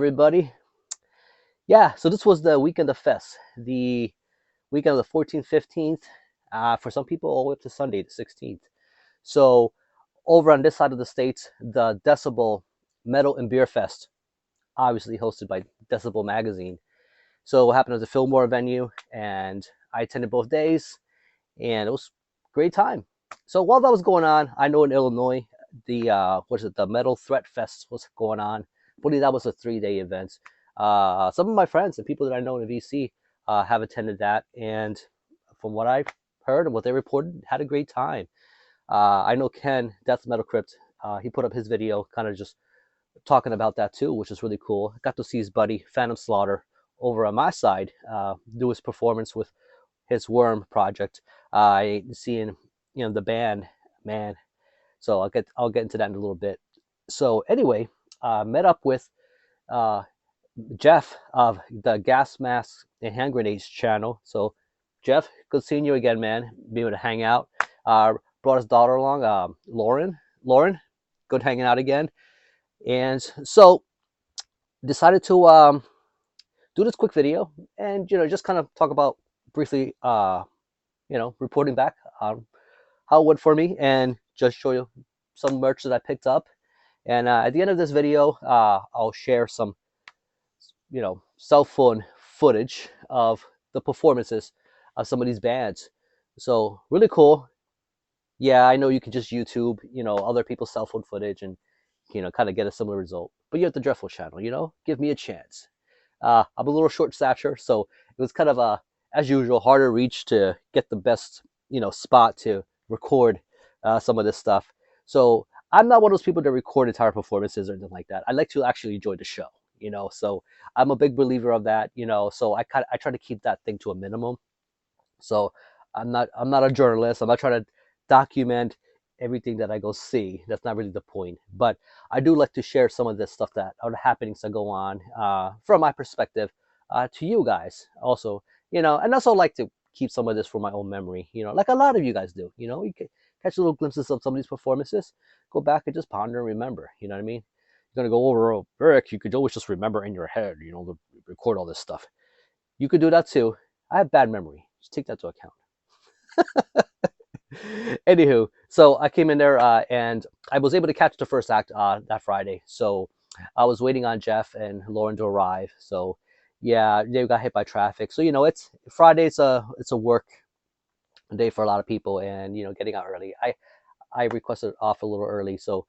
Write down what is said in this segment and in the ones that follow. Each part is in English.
everybody. Yeah, so this was the weekend of Fest, the weekend of the 14th, 15th, for some people all the way up to Sunday, the 16th. So over on this side of the states, the Decibel Metal and Beer Fest, obviously hosted by Decibel Magazine. So what happened at the Fillmore venue, and I attended both days, and it was a great time. So while that was going on, I know in Illinois, the Metal Threat Fest was going on. I believe that was a 3-day event. Some of my friends and people that I know in the VC have attended that, and from what I've heard and what they reported, had a great time. I know Ken, Death Metal Crypt, he put up his video kind of just talking about that too, which is really cool. I got to see his buddy Phantom Slaughter over on my side do his performance with his Worm project. Seeing the band, man. So I'll get into that in a little bit. So anyway, met up with uh, Jeff of the Gasmasks and Hand Grenades channel. So Jeff, good seeing you again, man. Being able to hang out. Brought his daughter along, Lauren. Lauren, good hanging out again. And so decided to do this quick video and just kind of talk about briefly reporting back on how it went for me and just show you some merch that I picked up. And at the end of this video, I'll share some cell phone footage of the performances of some of these bands. So really cool. Yeah, I know you can just YouTube other people's cell phone footage and kind of get a similar result, but you're at the Dreadful channel, give me a chance. I'm a little short stature, so it was kind of as usual, harder reach to get the best spot to record some of this stuff. So I'm not one of those people that record entire performances or anything like that. I like to actually enjoy the show, so I'm a big believer of that, so I try to keep that thing to a minimum. So I'm not a journalist. I'm not trying to document everything that I go see. That's not really the point. But I do like to share some of this stuff that are the happenings that go on from my perspective to you guys also, and also like to keep some of this for my own memory, like a lot of you guys do. You can catch little glimpses of some of these performances, go back and just ponder and remember, you know what I mean? You're going to go over, oh, Eric, you could always just remember in your head, record all this stuff. You could do that too. I have bad memory. Just take that to account. Anywho, so I came in there and I was able to catch the first act that Friday. So I was waiting on Jeff and Lauren to arrive. So yeah, they got hit by traffic. So it's Friday. It's a work day for a lot of people, and getting out early. I requested off a little early, so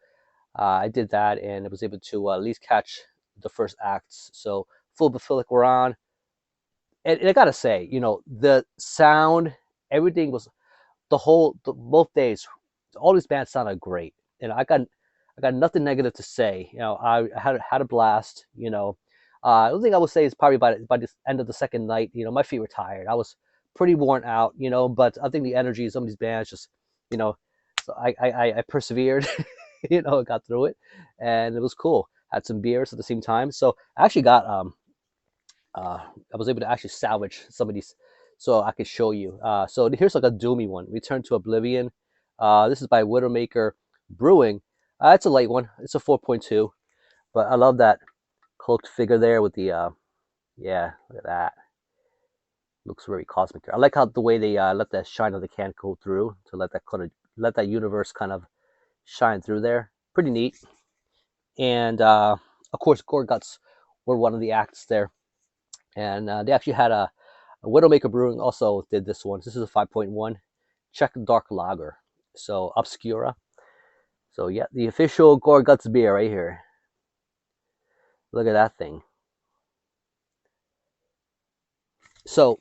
I did that, and I was able to at least catch the first acts. So Full Baphilic were on, and I gotta say, the sound, everything was. Both days, all these bands sounded great, and I got nothing negative to say. I had a blast. The only thing I would say is probably by the end of the second night, my feet were tired. I was pretty worn out, but I think the energy of some of these bands just, so I persevered, got through it, and it was cool. Had some beers at the same time, so I actually got I was able to actually salvage some of these. So I could show you. So here's like a doomy one. Return to Oblivion. This is by Widowmaker Brewing. It's a light one. It's a 4.2. But I love that cloaked figure there with the, yeah, look at that. Looks very cosmic. I like how the way they let the shine of the can go through to let that universe kind of shine through there. Pretty neat. And of course, Gorguts were one of the acts there. And they actually had a Widowmaker Brewing also did this one. This is a 5.1 Czech Dark Lager. So Obscura. So yeah, the official Gorguts beer right here. Look at that thing. So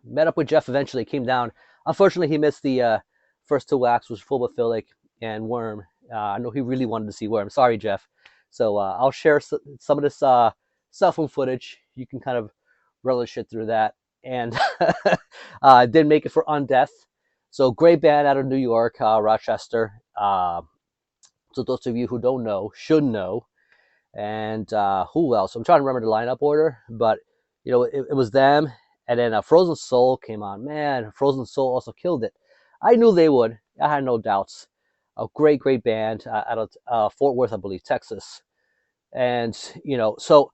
met up with Jeff eventually, came down. Unfortunately, he missed the first two acts, which was Full Baphilic and Worm. I know he really wanted to see Worm. Sorry, Jeff. So I'll share some of this cell phone footage. You can kind of relish it through that. And did make it for Undeath. So great band out of New York, Rochester. So those of you who don't know should know. And who else? I'm trying to remember the lineup order, but it was them. And then Frozen Soul came on. Man, Frozen Soul also killed it. I knew they would. I had no doubts. a great band out of Fort Worth, I believe, Texas. And so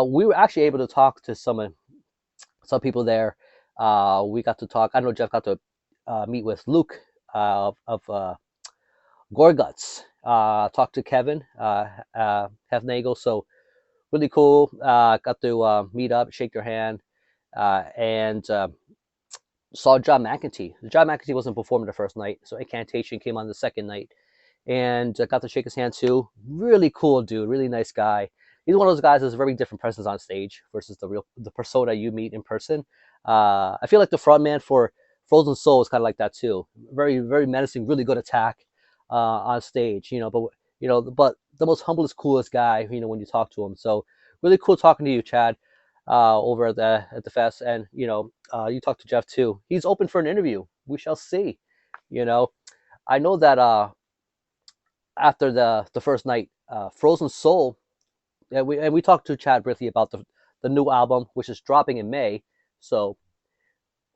we were actually able to talk to some people there. We got to talk. I know Jeff got to meet with Luke of Gorguts. Talk to Kevin Hufnagel. So really cool. Got to meet up, shake your hand, and saw John McEntee. John McEntee wasn't performing the first night, so Incantation came on the second night, and got to shake his hand too. Really cool dude, really nice guy. He's one of those guys that's a very different presence on stage versus the persona you meet in person. I feel like the frontman for Frozen Soul is kind of like that too. Very menacing, really good attack on stage. But the most humblest, coolest guy. When you talk to him. So really cool talking to you, Chad, over at the fest, and you talked to Jeff too. He's open for an interview. We shall see. I know that after the first night, Frozen Soul, and we talked to Chad briefly about the new album, which is dropping in May. So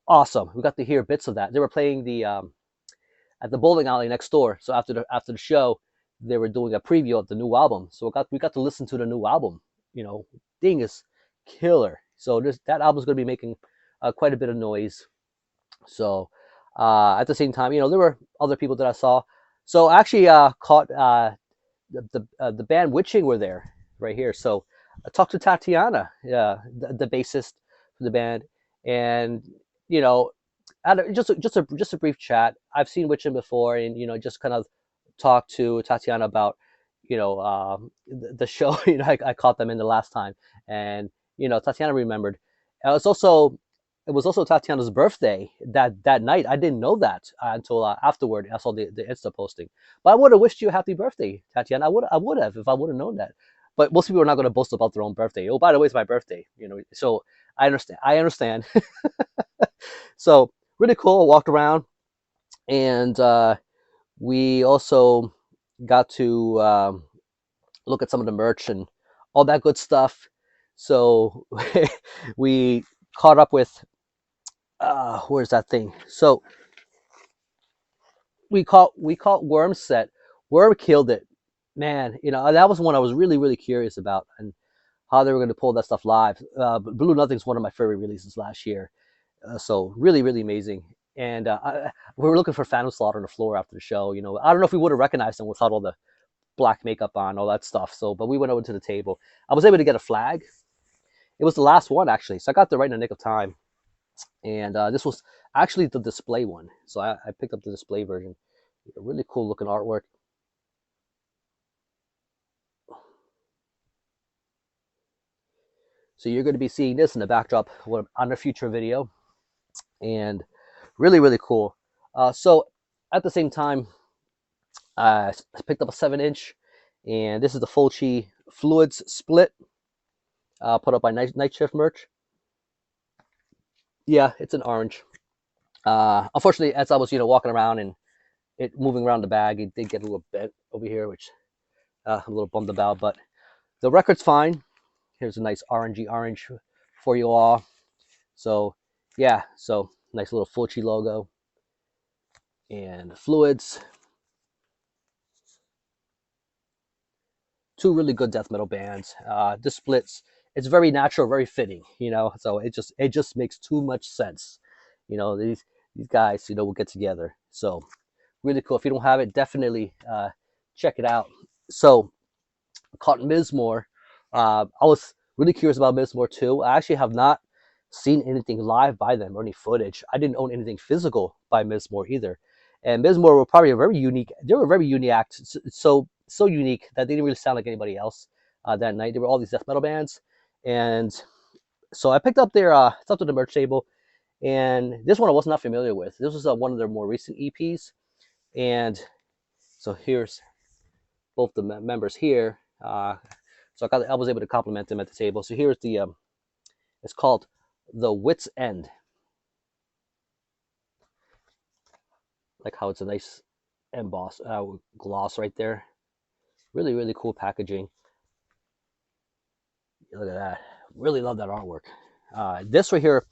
awesome! We got to hear bits of that. They were playing the at the bowling alley next door. So after the show, they were doing a preview of the new album. So we got to listen to the new album. Thing is killer. So that album's going to be making quite a bit of noise. So at the same time, there were other people that I saw. So I actually caught the band Witching were there right here. So I talked to Tatiana, the bassist for the band, and just a brief chat. I've seen Witching before, and just kind of talked to Tatiana about the show. I caught them in the last time, and Tatiana remembered. It was also Tatiana's birthday that night. I didn't know that until afterward. I saw the Insta posting. But I would have wished you a happy birthday, Tatiana. I would have if I would have known that. But most people are not going to boast about their own birthday. Oh, by the way, it's my birthday. So I understand. So really cool. Walked around, and we also got to look at some of the merch and all that good stuff. So we caught up with where's that thing? So we caught Worm's set. Worm killed it, man. That was one I was really curious about, and how they were going to pull that stuff live. Blue Nothing's one of my favorite releases last year, so really amazing. And we were looking for Phantom Slaughter on the floor after the show. I don't know if we would have recognized them without all the black makeup on, all that stuff. So, but we went over to the table. I was able to get a flag. It was the last one actually, so I got there right in the nick of time. And this was actually the display one, so I picked up the display version. Really cool looking artwork. So you're going to be seeing this in the backdrop on a future video, and really cool. So at the same time, I picked up a 7-inch, and this is the Fulci Fluids Split, put up by Night Shift Merch. Yeah, it's an orange. Unfortunately, as I was walking around and it moving around the bag, it did get a little bent over here, which I'm a little bummed about. But the record's fine. Here's a nice orangey orange for you all. So yeah, so nice little Fulci logo and Fluids. Two really good death metal bands. This splits. It's very natural, very fitting. So it just makes too much sense. These guys will get together. So really cool. If you don't have it, definitely check it out. So caught Mizmor. I was really curious about Mizmor too. I actually have not seen anything live by them or any footage. I didn't own anything physical by Mizmor either. And Mizmor were probably a very unique. They were a very unique act. So unique that they didn't really sound like anybody else that night. There were all these death metal bands, and so I picked up their stuff to the merch table. And this one I was not familiar with. This was one of their more recent EPs, and so here's both the members here. So I was able to compliment them at the table. So here's the it's called The Wit's End. Like how it's a nice emboss gloss right there. Really cool packaging. Look at that. Really love that artwork. This right here,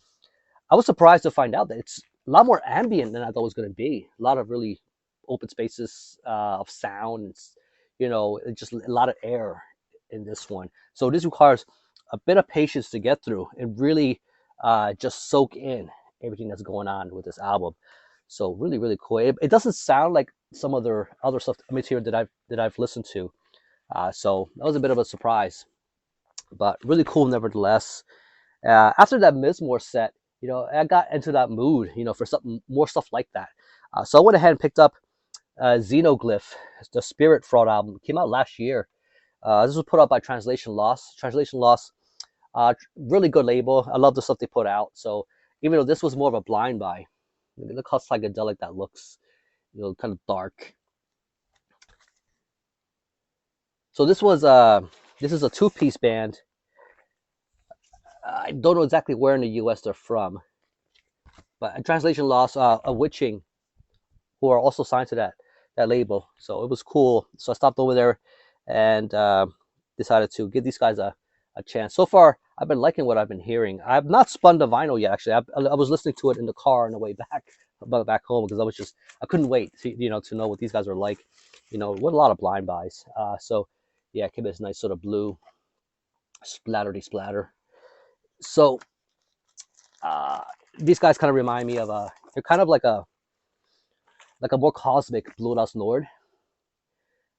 I was surprised to find out that it's a lot more ambient than I thought it was going to be. A lot of really open spaces of sound. It's, it's just a lot of air in this one. So this requires a bit of patience to get through and really just soak in everything that's going on with this album. So really, really cool. It doesn't sound like some other stuff material that I've listened to. So that was a bit of a surprise, but really cool nevertheless. After that Mizmore set, I got into that mood, for something more stuff like that. So I went ahead and picked up Xenoglyph, the Spirit Fraud album. It came out last year. This was put out by Translation Loss. Translation Loss, really good label. I love the stuff they put out. So even though this was more of a blind buy, look how psychedelic that looks. Kind of dark. So this is a two-piece band. I don't know exactly where in the U.S. they're from, but Translation Loss, a Witching, who are also signed to that label. So it was cool. So I stopped over there and decided to give these guys a chance. So far, I've been liking what I've been hearing. I've not spun the vinyl yet. Actually, I was listening to it in the car on the way back home, because I couldn't wait to know what these guys are like. With a lot of blind buys. So yeah, it came this nice sort of blue splattery splatter. So these guys kind of remind me of they're kind of like a more cosmic Blue Dust Nord.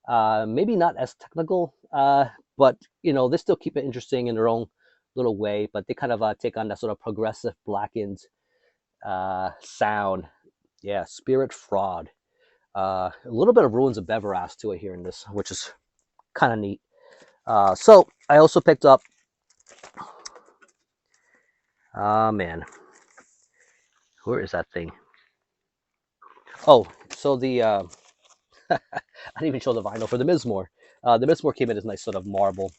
Maybe not as technical, but they still keep it interesting in their own little way. But they kind of take on that sort of progressive blackened sound. Yeah, Spirit Fraud. A little bit of Ruins of Beveras to it here in this, which is kind of neat. So I also picked up. Man, where is that thing? Oh, so I didn't even show the vinyl for the Mizmore. The Mizmore came in as nice sort of marble.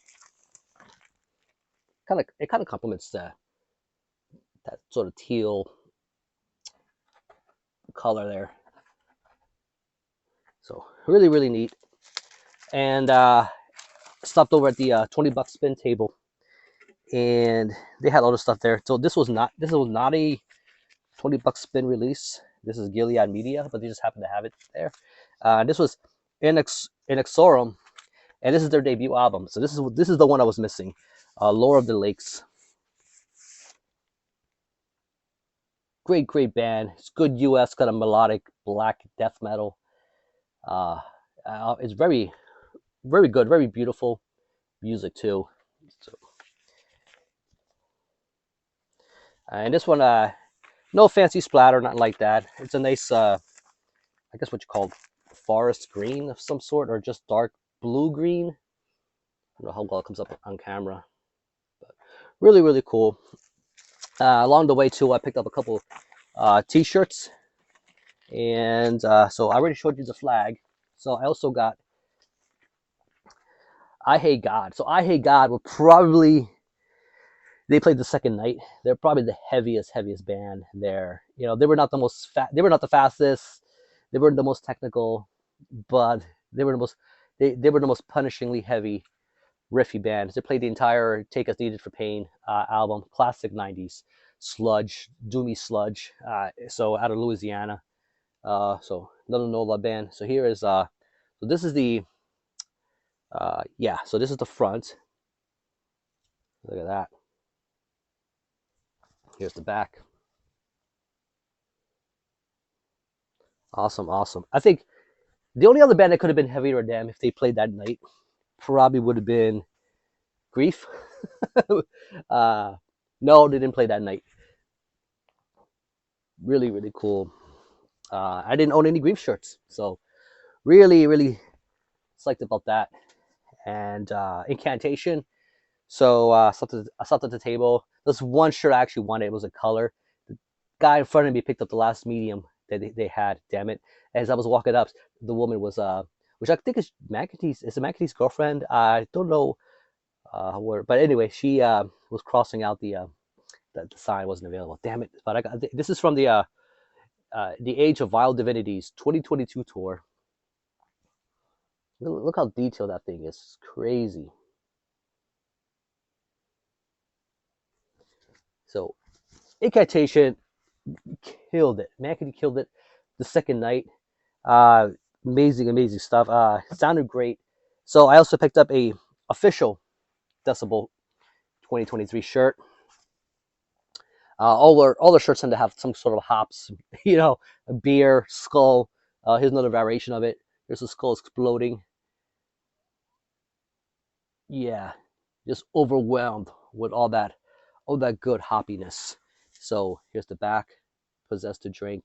It kind of complements that sort of teal color there. So really, really neat. And stopped over at the $20 spin table, and they had all the stuff there. So this was not a $20 spin release. This is Gilead Media, but they just happened to have it there. This was Inexorum, and this is their debut album. So this is the one I was missing, Lore of the Lakes. Great band. It's good U.S. kind of melodic black death metal. It's very, very good, very beautiful music too. So, and this one, no fancy splatter, nothing like that. It's a nice, I guess what you call forest green of some sort, or just dark blue green. I don't know how well it comes up on camera, but really, really cool. Along the way too, I picked up a couple t-shirts, and so I already showed you the flag. So I also got I Hate God. So I Hate God were probably, they played the second night. They're probably the heaviest band there. They were not the most they were not the fastest. They weren't the most technical, but they were the most they were the most punishingly heavy, riffy band. They played the entire Take Us Needed for Pain album, classic 90s sludge, doomy sludge. So out of Louisiana. So another NOLA band. So here is so this is the yeah, so this is the front. Look at that. Here's the back. Awesome. I think the only other band that could have been heavier than them if they played that night probably would have been Grief. No, they didn't play that night. Really, really cool. I didn't own any Grief shirts, so really, really psyched about that. And Incantation. So I slept at the table. There's one shirt I actually wanted. It was a color. The guy in front of me picked up the last medium that they had. Damn it! As I was walking up, the woman was which I think is McAtee's. Is it McAtee's girlfriend? I don't know where, but anyway, she was crossing out the sign wasn't available. Damn it! But I got this is from the Age of Vile Divinities 2022 tour. Look how detailed that thing is. It's crazy. So, Incantation killed it. McAtee killed it the second night. Uh, amazing, amazing stuff. Sounded great. So I also picked up a official Decibel 2023 shirt. All the shirts tend to have some sort of hops, a beer, skull. Here's another variation of it. Here's the skull exploding. Yeah, just overwhelmed with all that good hoppiness. So here's the back. Possessed to drink.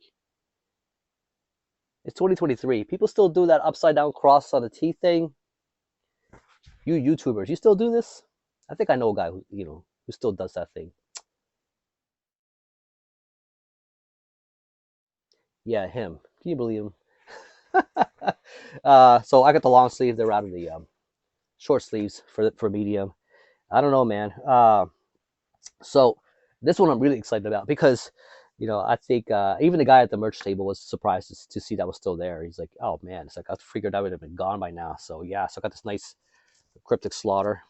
It's 2023. People still do that upside down cross on the T thing. You YouTubers, you still do this? I think I know a guy who still does that thing. Yeah, him. Can you believe him? So I got the long sleeve. They're out of the short sleeves for medium. I don't know, man. So this one I'm really excited about because, I think even the guy at the merch table was surprised to see that was still there. He's like, "Oh man!" It's like I figured that would have been gone by now. So yeah, so I got this nice cryptic slaughter.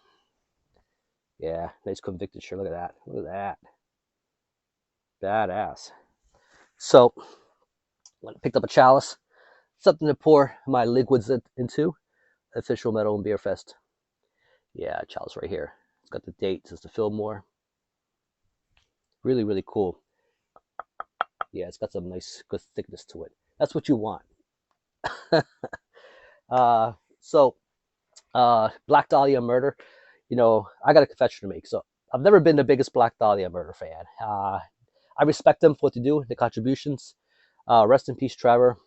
Yeah, nice convicted shirt. Look at that. Look at that. Badass. So I picked up a chalice, something to pour my liquids into. Official Metal and Beer Fest. Yeah, chalice right here. It's got the date. It says to Fillmore. Really, really cool. Yeah, it's got some nice, good thickness to it. That's what you want. uh, so, Black Dahlia Murder. I got a confession to make. So, I've never been the biggest Black Dahlia Murder fan. I respect them for what they do, the contributions. Rest in peace, Trevor.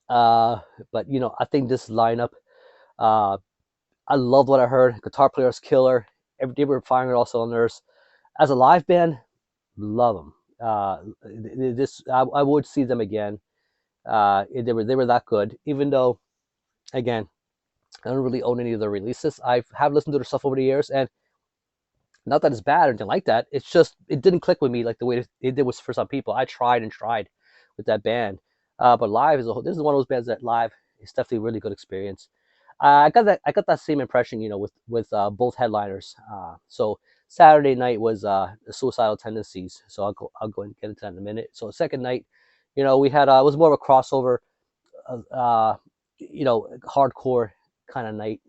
Uh, but I think this lineup. Uh, I loved what I heard. Guitar player's killer. They were firing on all cylinders. As a live band, love them. I would see them again. They were that good. Even though, again, I don't really own any of their releases. I have listened to their stuff over the years, and not that it's bad or anything like that. It's just it didn't click with me like the way it did was for some people. I tried and tried with that band, but live is this is one of those bands that live is definitely a really good experience. I got that same impression, with both headliners. So Saturday night was Suicidal Tendencies. So I'll go and get into that in a minute. So the second night, we had it was more of a crossover, uh, hardcore kind of night.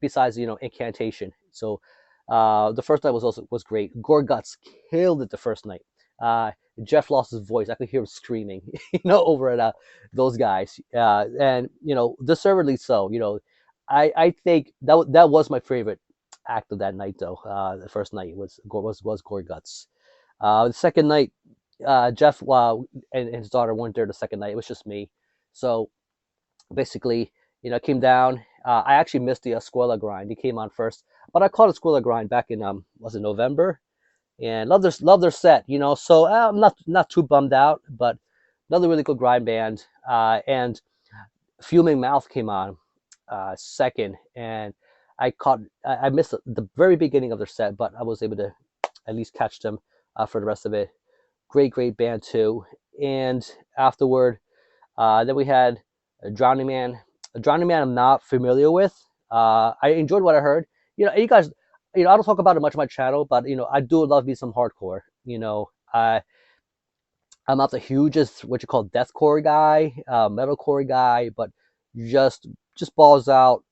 Besides Incantation. So the first night was great. Gorguts killed it the first night. Uh, Jeff lost his voice. I could hear him screaming, over at those guys. And deservedly so. I think that was my favorite act of that night, though. The first night was Gorguts. The second night, Jeff and his daughter weren't there. The second night, it was just me. So basically, it came down. I actually missed the Escuela grind. He came on first, but I caught Escuela grind back in was it November? And love their set. So I'm not too bummed out, but another really good grind band. And Fuming Mouth came on second, and I missed the very beginning of their set, but I was able to at least catch them for the rest of it. Great band too. And afterward, then we had Drowningman. Drowningman I'm not familiar with. I enjoyed what I heard. You guys, I don't talk about it much on my channel, but I do love me some hardcore. I'm not the hugest what you call deathcore guy, metalcore guy, but just just balls out,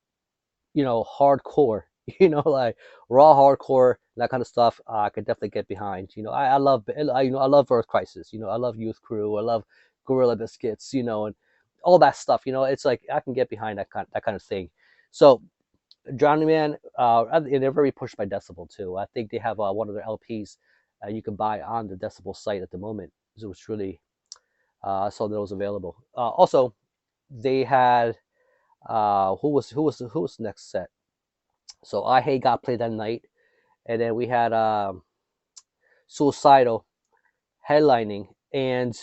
hardcore. Like raw hardcore, that kind of stuff. I could definitely get behind. I love Earth Crisis. I love Youth Crew. I love Gorilla Biscuits. And all that stuff. It's like I can get behind that kind of thing. So Drowning Man, and they're very pushed by Decibel too. I think they have one of their LPs you can buy on the Decibel site at the moment. So it's really I saw that it was available. Also, they had who was the next set? So I Hate God played that night, and then we had Suicidal headlining, and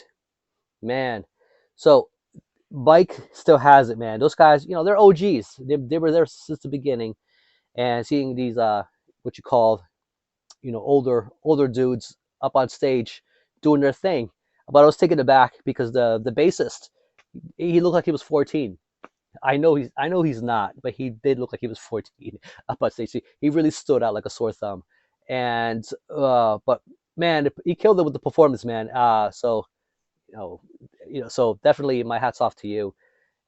man, so Mike still has it, man. Those guys, they're OGs. They were there since the beginning, and seeing these what you call older dudes up on stage doing their thing. But I was taken aback because the bassist, he looked like he was 14. I know he's not, but he did look like he was 14 up on stage. He really stood out like a sore thumb. And but man, he killed it with the performance, man. So So definitely my hats off to you.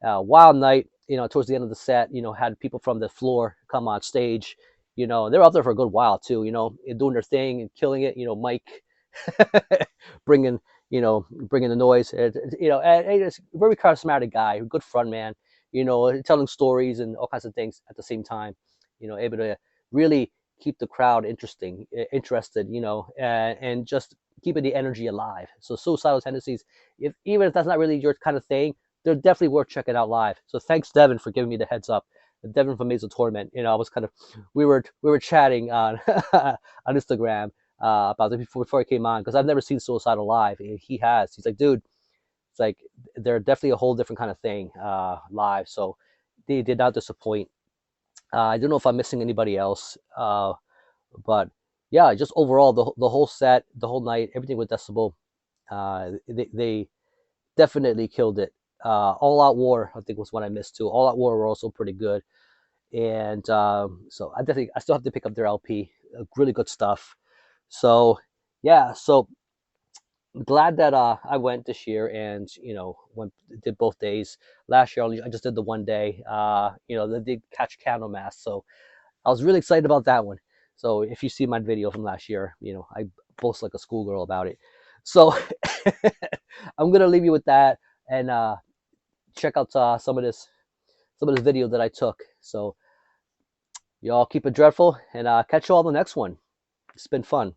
Wild night, towards the end of the set, had people from the floor come on stage. They were up there for a good while too, doing their thing and killing it. Mike bringing, bringing the noise. And he's a very charismatic guy, good front man. Telling stories and all kinds of things at the same time. Able to really keep the crowd interested. And just keeping the energy alive. So suicidal tendencies, even if that's not really your kind of thing, they're definitely worth checking out live. So thanks, Devin, for giving me the heads up. Devin from Mazel Torment. I was kind of, we were chatting on on Instagram about it before he came on, because I've never seen Suicidal live. He has. He's like, dude, it's like they're definitely a whole different kind of thing live. So they did not disappoint. I don't know if I'm missing anybody else, but yeah, just overall the whole set, the whole night, everything with Decibel, they definitely killed it. All Out War, I think, was one I missed too. All Out War were also pretty good, and so I still have to pick up their LP. Really good stuff. So yeah, so glad that I went this year, and did both days. Last year I just did the one day. They did catch Candlemass, so I was really excited about that one. So if you see my video from last year, I boast like a schoolgirl about it. So I'm gonna leave you with that, and check out some of this video that I took. So y'all keep it dreadful, and catch you all on the next one. It's been fun.